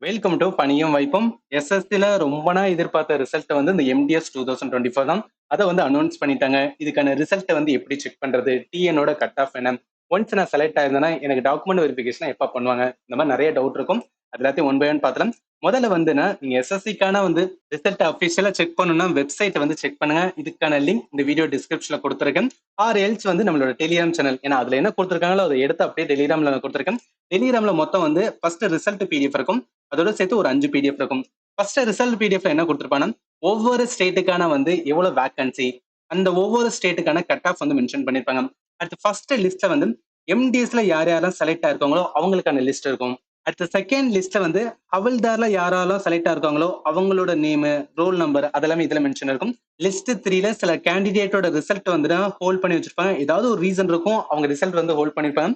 Welcome to பணியும் வாய்ப்பும். எஸ்எஸ்சில ரொம்ப நாள் எதிர்பார்த்த ரிசல்ட் வந்து இந்த எம்டிஎஸ் 2024 தான். அதை வந்து அனௌன்ஸ் பண்ணிட்டாங்க. இதுக்கான ரிசல்ட்டை வந்து எப்படி செக் பண்றது, டிஎனோட கட் ஆஃப் என்ன, ஒன்ஸ் நான் செலக்ட் ஆயிருந்தேன்னா எனக்கு டாக்குமெண்ட் வெரிஃபிகேஷன் எப்போ பண்ணுவாங்க, இந்த மாதிரி நிறைய டவுட் இருக்கும். அது எல்லாத்தையும் ஒன் பை ஒன் பார்த்தலாம். முதல்ல வந்துன்னா நீங்க எஸ்எஸ்சிக்கான வந்து ரிசல்ட் அஃபிஷியலா செக் பண்ணணும்னா வெப்சைட் வந்து செக் பண்ணுங்க. இதுக்கான லிங்க் இந்த வீடியோ டிஸ்கிரிப்ஷன்ல கொடுத்துருக்கேன். ஆர் எல்ஸ் வந்து நம்மளோட டெலிகிராம் சேனல், ஏன்னா அதுல என்ன கொடுத்துருக்காங்களோ அதை எடுத்து அப்படியே டெலிகிராம்ல நான் கொடுத்துருக்கேன். டெலிகிராம்ல மொத்தம் வந்து ஃபர்ஸ்ட் ரிசல்ட் பிடிஎஃப் இருக்கும். அதோட சேர்த்து ஒரு 5 பிடிஎஃப் இருக்கும். ஃபர்ஸ்ட் ரிசல்ட் பிடிஎஃப்ல என்ன கொடுத்துருப்பாங்கன்னா ஒவ்வொரு ஸ்டேட்டுக்கான வந்து எவ்வளவு வேகன்சி, அந்த ஒவ்வொரு ஸ்டேட்டுக்கான கட் ஆஃப் வந்து மென்ஷன் பண்ணிருப்பாங்க. அடுத்து ஃபர்ஸ்ட் லிஸ்ட்ல வந்து எம்டிஎஸ்ல யார் யாரெல்லாம் செலக்ட் ஆயிருக்காங்களோ அவங்களுக்கான லிஸ்ட் இருக்கும். அடுத்த செகண்ட் லிஸ்ட்ல வந்து ஹவல்தார்ல யாரெல்லாம் செலக்ட் ஆயிருக்காங்களோ அவங்களோட நேம், ரோல் நம்பர் அதெல்லாமே இதுல மென்ஷன் இருக்கும். லிஸ்ட் 3ல சில கேண்டிடேட்டோட ரிசல்ட் வந்து ஹோல்ட் பண்ணி வச்சிருப்பாங்க. ஏதாவது ஒரு ரீசன் இருக்கும், அவங்க ரிசல்ட் வந்து ஹோல்ட் பண்ணிருப்பாங்க.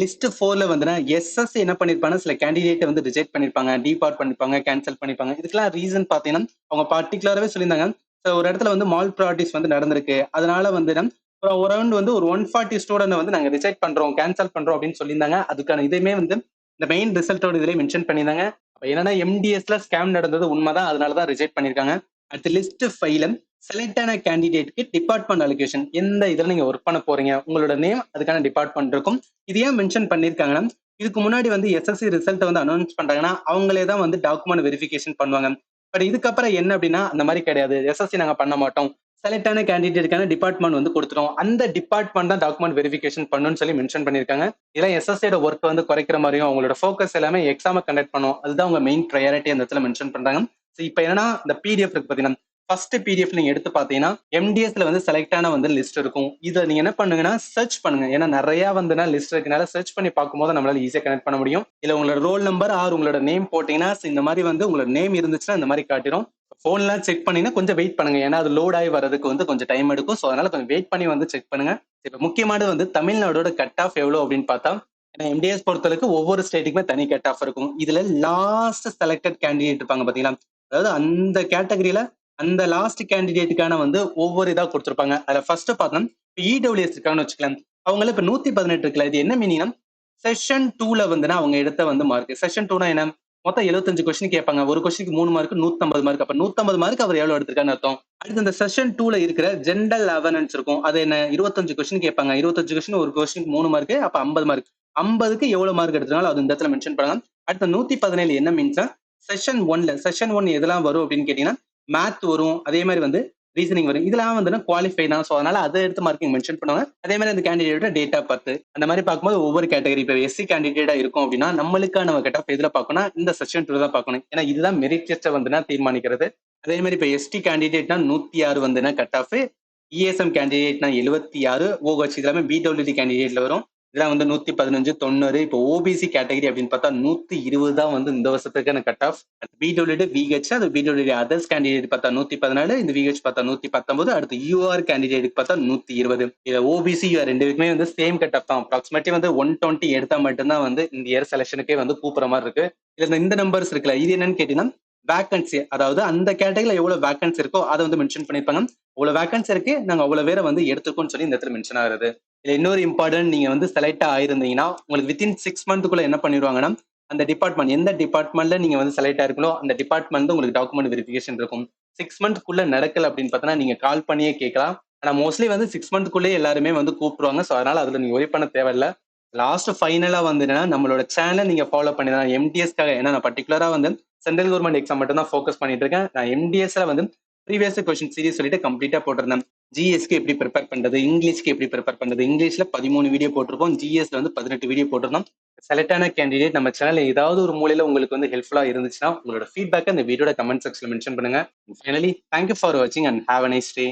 லிஸ்ட் 4ல வந்து எஸ்எஸ் என்ன பண்ணிருப்பாங்க, சில கேண்டிடேட் வந்து ரிஜெக்ட் பண்ணிருப்பாங்க, டிபார்ட் பண்ணிருப்பாங்க, கேன்சல் பண்ணிருப்பாங்க. இதுக்கெல்லாம் ரீசன் பாத்தீங்கன்னா அவங்க பர்டிகுலராகவே சொல்லியிருந்தாங்க. ஒரு இடத்துல வந்து மால் ப்ராக்டிஸ் வந்து நடந்திருக்கு, அதனால வந்து ஒரு ரவுண்ட் வந்து ஒரு 140 ஸ்டூடெண்ட் வந்து நாங்க ரிஜெக்ட் பண்றோம், கேன்சல் பண்றோம் அப்படின்னு சொல்லியிருந்தாங்க. அதுக்கான இதுமே வந்து இந்த மெயின் ரிசல்ட்டோட இதுல மென்ஷன் பண்ணியிருந்தாங்க. அப்ப என்னன்னா எம்டிஎஸ்ல ஸ்கேம் நடந்தது உண்மைதான், அதனாலதான் ரிஜெக்ட் பண்ணிருக்காங்க. அடுத்து லிஸ்ட் 5ல செலக்ட் ஆன கேண்டிடேட்க்கு டிபார்ட்மெண்ட் அலோகேஷன், எந்த இதுல நீங்க ஒர்க் பண்ண போறீங்க, உங்களோட நேம், அதுக்கான டிபார்ட்மெண்ட் இருக்கும். இது ஏன் மென்ஷன் பண்ணிருக்காங்கன்னா இதுக்கு முன்னாடி வந்து எஸ்எஸ்சி ரிசல்ட் வந்து அனௌன்ஸ் பண்றாங்கன்னா அவங்களே தான் வந்து டாக்குமெண்ட் வெரிஃபிகேஷன் பண்ணுவாங்க. பட் இதுக்கப்புறம் என்ன அப்படின்னா அந்த மாதிரி கிடையாது. எஸ்எஸ்சி நாங்க பண்ண மாட்டோம், செலக்ட் ஆன கேண்டிடேட்டுக்கான டிபார்ட்மெண்ட் வந்து கொடுத்துரும், அந்த டிபார்ட்மெண்ட் தான் டாக்குமெண்ட் வெரிஃபிகேஷன் பண்ணணும்னு சொல்லி மென்ஷன் பண்ணிருக்காங்க. இதெல்லாம் எஸ்எஸ்சியோட ஒர்க் வந்து குறைக்கிற மாதிரியும் அவங்களோட ஃபோக்கஸ் எல்லாமே எக்ஸாம கண்டக்ட் பண்ணும், அதுதான் அவங்க மெயின் ப்ரையாரிட்டி அந்த இடத்துல மென்ஷன் பண்றாங்க. இப்போ என்னன்னா இந்த பிடிஎஃப் இருக்கு பாத்தீங்கன்னா ஃபர்ஸ்ட் பிடிஎஃப் நீங்க எடுத்து பாத்தீங்கன்னா எம்டிஎஸ்ல வந்து செலக்ட் ஆன வந்து லிஸ்ட் இருக்கும். இதை நீங்க என்ன பண்ணுங்கன்னா சர்ச் பண்ணுங்க. ஏன்னா நிறைய வந்து லிஸ்ட் இருக்கனால சர்ச் பண்ணி பார்க்கும்போது நம்மளால ஈஸியா கனெக்ட் பண்ண முடியும். இல்ல உங்களோட ரோல் நம்பர் ஆர் உங்களோட நேம் போட்டீங்கன்னா இந்த மாதிரி வந்து உங்களோட நேம் இருந்துச்சுன்னா இந்த மாதிரி காட்டிடும். போன்லாம் செக் பண்ணீங்கன்னா கொஞ்சம் வெயிட் பண்ணுங்க, ஏன்னா அது லோட் ஆகி வரதுக்கு வந்து கொஞ்சம் டைம் எடுக்கும். ஸோ அதனால கொஞ்சம் வெயிட் பண்ணி வந்து செக் பண்ணுங்க. இப்போ முக்கியமானது வந்து தமிழ்நாடோட கட் ஆஃப் எவ்வளவு அப்படின்னு பார்த்தா, ஏன்னா எம்டிஎஸ் பொறுத்தளவுக்கு ஒவ்வொரு ஸ்டேட்டுக்குமே தனி கட் ஆஃப் இருக்கும். இதுல லாஸ்ட் செலக்டட் கேண்டிடேட் இருப்பாங்க பாத்தீங்களா, அதாவது அந்த கேட்டகரியில அந்த லாஸ்ட் கேண்டிடேட்டுக்கான வந்து ஒவ்வொரு இதா கொடுத்துருப்பாங்க. அதுல ஃபர்ஸ்ட் பார்த்தோம் இடபிள்யூஎஸ் இருக்காங்கன்னு வச்சுக்கலாம். அவங்கள இப்ப 118 இருக்குல்ல, இது என்ன மீனிங், செஷன் 2ல வந்துன்னா அவங்க எடுத்த வந்து மார்க். செஷன் 2னா என்ன, மொத்தம் 75 கொஸ்டின் கேட்பாங்க. ஒரு கொஸ்டினுக்கு 3 மார்க், 150 மார்க். அப்ப 150 மார்க் அவர் எவ்வளவு எடுத்திருக்கான்னு அர்த்தம். அடுத்து இந்த செஷன் 2ல இருக்கிற ஜென்ரல் அவேர்னன்ஸ் இருக்கும். அது என்ன, 25 கொஸ்டின் கேட்பாங்க. 25 கொஸ்டின், ஒரு கொஸ்டினுக்கு 3 மார்க், அப்ப 50 மார்க். 50க்கு எவ்வளவு மார்க் எடுத்தனால அது இந்த இடத்துல மென்ஷன் பண்ணலாம். அடுத்த 117 என்ன மீன்ஸ், செஷன் 1ல செஷன் 1 எதெல்லாம் வரும் அப்படின்னு கேட்டீங்கன்னா மேத் வரும், அதே மாதிரி வந்து ரீசனிங் வரும். இதெல்லாம் வந்து குவாலிஃபை தான். ஸோ அதனால அதை எடுத்து மார்க்கிங் மென்ஷன் பண்ணுவாங்க. அதே மாதிரி அந்த கேண்டிடேட்டோட டேட் ஆஃப் பர்த் அந்த மாதிரி பார்க்கும்போது ஒவ்வொரு கேட்டகரி, இப்போ எஸ்சி கேண்டிடேட்டா இருக்கும் அப்படின்னா நம்மளுக்கான நம்ம கட் ஆஃப் எதுல பார்க்கணும், இந்த செஷன் 2 தான் பார்க்கணும். ஏன்னா இதுதான் மெரிட் லிஸ்ட்டை வந்து தீர்மானிக்கிறது. அதே மாதிரி இப்போ எஸ்டி கேண்டிடேட்னா 106 வந்து கட் ஆஃப், இஎஸ்எம் கேண்டிடேட்னா 76, ஓஹெச் இதெல்லாமே பிடபிள்யூடி கேண்டிடேட்ல வரும். இதெல்லாம் வந்து 115, 90. இப்போ ஓபிசி கேட்டகரி அப்படின்னு பார்த்தா 120 தான் வந்து இந்த வருஷத்துக்கான கட் ஆஃப். பிடபிள்யூடி விஹெச், அது பிடபிள்யூடி அதர்ஸ் கேண்டிடேட் பார்த்தா 114, இந்த விஹெச் பார்த்தா 119, அடுத்து யூஆர் கேண்டிடேட் பார்த்தா 120. இதுல ஓபிசி யூஆர் ரெண்டுக்குமே வந்து சேம் கட் ஆஃப் தான். அப்ராக்சிமேட்லி வந்து 120 எடுத்தா மட்டும்தான் வந்து இந்த இயர் செலக்ஷனுக்கே வந்து கூப்பிடுற மாதிரி இருக்கு. இதுல இந்த நம்பர்ஸ் இருக்குல்ல, இது என்னன்னு கேட்டீங்கன்னா வேகன்சி, அதாவது அந்த கேட்டகரியில எவ்வளவு வேகன்சி இருக்கோ அதை வந்து மென்ஷன் பண்ணிருப்பாங்க. அவ்வளவு வேகன்சி இருக்கு, நாங்க அவ்வளவு பேரை வந்து எடுத்துக்கோன்னு சொல்லி இந்த இடத்துல மென்ஷன் ஆகுது. இதுல இன்னொரு இம்பார்ட்டன்ட், நீங்க வந்து செலக்ட் ஆயிருந்தீங்கன்னா உங்களுக்கு வித்தின் 6 மந்த்துக்குள்ள என்ன பண்ணிடுவாங்கன்னா அந்த டிபார்ட்மெண்ட், எந்த டிபார்ட்மெண்ட்ல நீங்க வந்து செலக்ட் ஆயிருக்கோ அந்த டிபார்ட்மெண்ட் உங்களுக்கு டாக்குமெண்ட் வெரிஃபிகேஷன் இருக்கும். 6 மந்த்க்குள்ள நடக்கல அப்படின்னு பார்த்தோன்னா நீங்க கால் பண்ணியே கேட்கலாம். ஆனா மோஸ்ட்லி வந்து 6 மந்த்க்குள்ளே எல்லாருமே வந்து கூப்பிடுவாங்க. ஸோ அதனால அதுல நீங்க ஒரி பண்ண தேவையில்லை. லாஸ்ட் ஃபைனலா வந்து என்னன்னா நம்மளோட சேனலை நீங்க ஃபாலோ பண்ணி தான் எம்டிஎஸ்க்காக, ஏன்னா நான் பர்டிகுலரா வந்து சென்ட்ரல் கவர்மெண்ட் எக்ஸாம் மட்டும் தான் ஃபோக்கஸ் பண்ணிட்டு இருக்கேன். நான் எம்டிஎஸ்ல வந்து ப்ரீவியஸ் கொஸ்டின் சீரிஸ் சொல்லிட்டு கம்ப்ளீட்டா போட்டிருந்தேன். ஜிஎஸ்க்கு எப்படி ப்ரிப்பேர் பண்றது, இங்கிலீஷ்க்கு எப்படி ப்ரிப்பேர் பண்றது, இங்கிலீஷ்ல 13 வீடியோ போட்டிருப்போம், ஜிஎஸ்ல வந்து 18 வீடியோ போட்டிருந்தோம். செலக்ட் ஆன கேண்டிடேட் நம்ம சேனல் ஏதாவது ஒரு மூலையில உங்களுக்கு வந்து ஹெல்ப்ஃபுல்லா இருந்துச்சுன்னா உங்களோட ஃபீட்பேக்கை இந்த வீடியோட கமெண்ட் செக்ஷன்ல மென்ஷன் பண்ணுங்க. ஃபைனலி தேங்க்யூ ஃபார் வாட்சிங் and have a nice day.